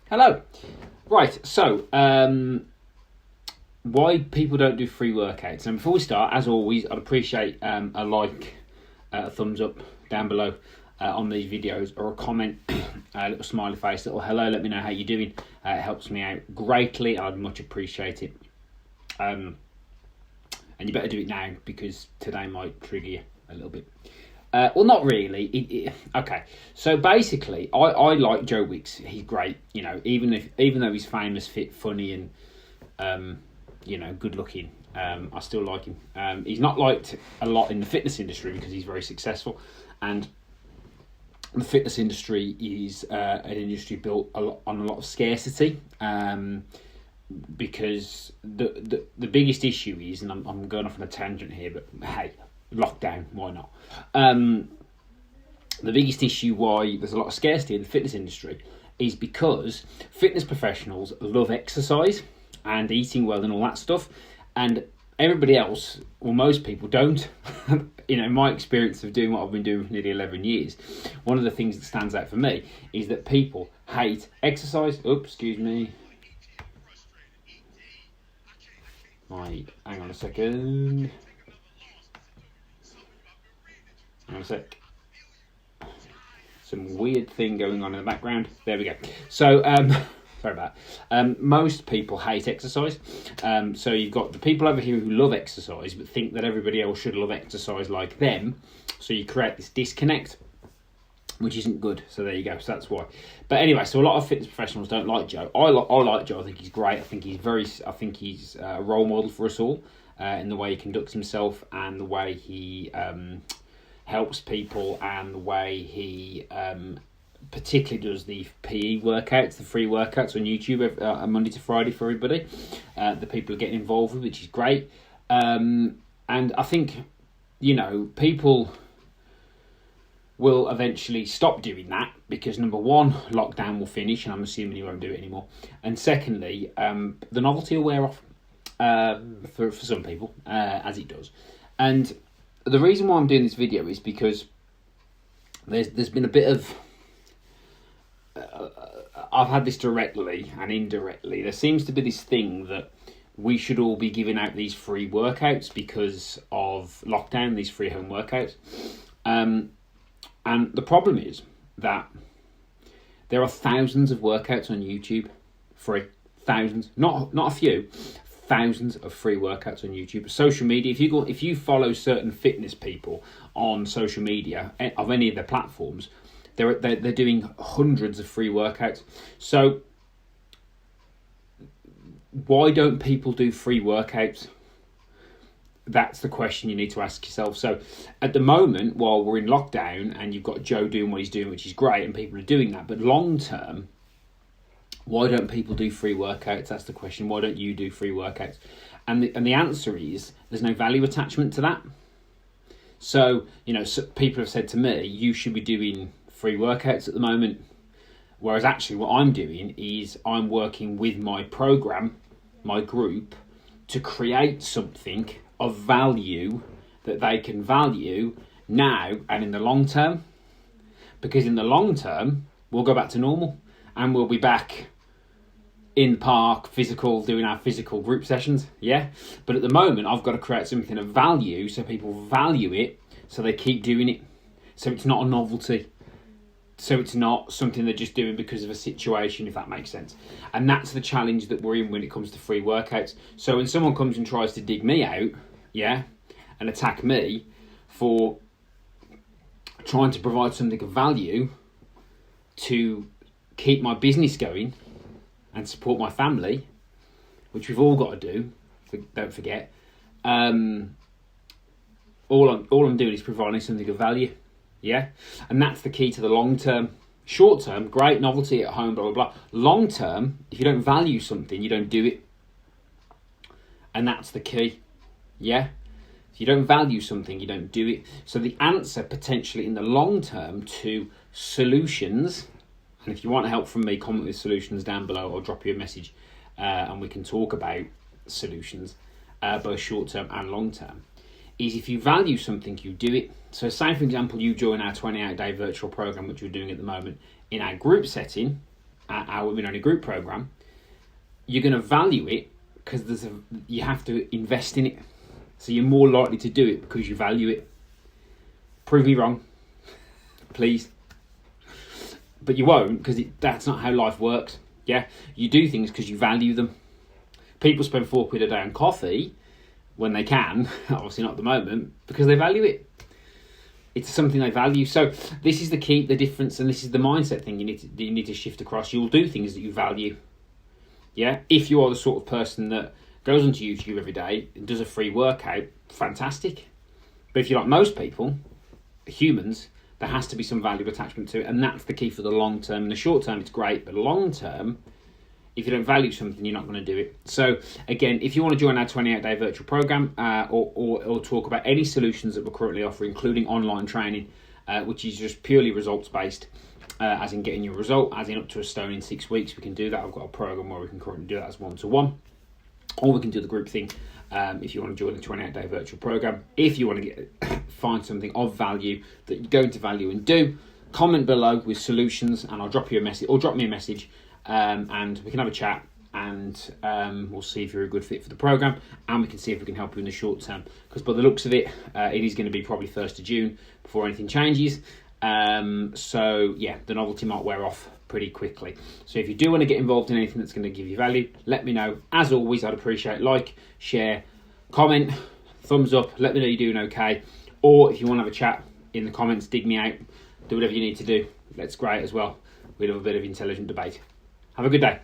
Hello. Right, so why people don't do free workouts. And before we start, as always, I'd appreciate a like, a thumbs up down below on these videos, or a comment, a little smiley face, little hello, let me know how you're doing. It helps me out greatly. I'd much appreciate it. And you better do it now, because today might trigger you a little bit. Well, not really. Okay, so basically, I like Joe Wicks. He's great, even though he's famous, fit, funny, and good looking. I still like him. He's not liked a lot in the fitness industry because he's very successful, and the fitness industry is an industry built on a lot of scarcity. Because the biggest issue is, and I'm going off on a tangent here, but hey, lockdown, why not? The biggest issue why there's a lot of scarcity in the fitness industry is because fitness professionals love exercise and eating well and all that stuff, and everybody else, or most people, don't. In my experience of doing what I've been doing for nearly 11 years, one of the things that stands out for me is that people hate exercise. Oops, excuse me. Right, hang on a second. Hang on a sec. Some weird thing going on in the background. There we go. So, sorry about that. Most people hate exercise. So you've got the people over here who love exercise but think that everybody else should love exercise like them. So you create this disconnect, which isn't good. So there you go. So that's why. But anyway, so a lot of fitness professionals don't like Joe. I like Joe. I think he's great. I think he's a role model for us all in the way he conducts himself and the way he helps people, and the way he particularly does the PE workouts, the free workouts on YouTube Monday to Friday for everybody. The people are getting involved with, which is great. And I think, people will eventually stop doing that because, number one, lockdown will finish, and I'm assuming he won't do it anymore. And secondly, the novelty will wear off for some people, as it does. And the reason why I'm doing this video is because there's been a bit of... I've had this directly and indirectly. There seems to be this thing that we should all be giving out these free workouts because of lockdown, these free home workouts. And the problem is that there are thousands of workouts on YouTube, free. Thousands, not a few, thousands of free workouts on YouTube. Social media, if you follow certain fitness people on social media of any of their platforms, they're doing hundreds of free workouts. So why don't people do free workouts? That's the question you need to ask yourself. So at the moment, while we're in lockdown and you've got Joe doing what he's doing, which is great, and people are doing that, but long term, why don't people do free workouts? That's the question. Why don't you do free workouts? And the answer is there's no value attachment to that. So, people have said to me, you should be doing free workouts at the moment. Whereas actually what I'm doing is I'm working with my program, my group, to create something of value that they can value now and in the long term. Because in the long term, we'll go back to normal and we'll be back in the park, doing our physical group sessions, yeah? But at the moment, I've got to create something of value so people value it, so they keep doing it. So it's not a novelty. So it's not something they're just doing because of a situation, if that makes sense. And that's the challenge that we're in when it comes to free workouts. So when someone comes and tries to dig me out, yeah, and attack me for trying to provide something of value to keep my business going and support my family, which we've all got to do, don't forget, all I'm doing is providing something of value. Yeah, and that's the key to the long term. Short term, great, novelty at home, blah, blah, blah. Long term, if you don't value something, you don't do it. And that's the key. Yeah, if you don't value something, you don't do it. So the answer potentially in the long term to solutions, and if you want help from me, comment with solutions down below, or drop you a message and we can talk about solutions, both short term and long term, is if you value something, you do it. So say, for example, you join our 28-day virtual program, which we're doing at the moment, in our group setting, at our Women Only Group program, you're going to value it because you have to invest in it. So you're more likely to do it because you value it. Prove me wrong, please. But you won't, because that's not how life works. Yeah, you do things because you value them. People spend £4 a day on coffee when they can, obviously not at the moment, because they value it. It's something they value. So this is the key, the difference, and this is the mindset thing you need to shift across. You'll do things that you value. Yeah, if you are the sort of person that goes onto YouTube every day and does a free workout, fantastic. But if you're like most people, humans, there has to be some value attachment to it, and that's the key for the long term. In the short term, it's great, but long term, if you don't value something, you're not going to do it. So again, if you want to join our 28-day virtual program or talk about any solutions that we're currently offering, including online training, which is just purely results-based, as in getting your result, as in up to a stone in 6 weeks, we can do that. I've got a program where we can currently do that as one-to-one, or we can do the group thing if you want to join the 28-day virtual program. If you want to find something of value that you're going to value and do, comment below with solutions, and I'll drop you a message, or drop me a message, and we can have a chat, and we'll see if you're a good fit for the program, and we can see if we can help you in the short term, because by the looks of it, it is going to be probably 1st of June before anything changes. So yeah, the novelty might wear off pretty quickly. So if you do want to get involved in anything that's going to give you value, let me know. As always, I'd appreciate like, share, comment, thumbs up, let me know you're doing okay, or if you want to have a chat in the comments, dig me out, do whatever you need to do. That's great as well. We love a bit of intelligent debate. Have a good day.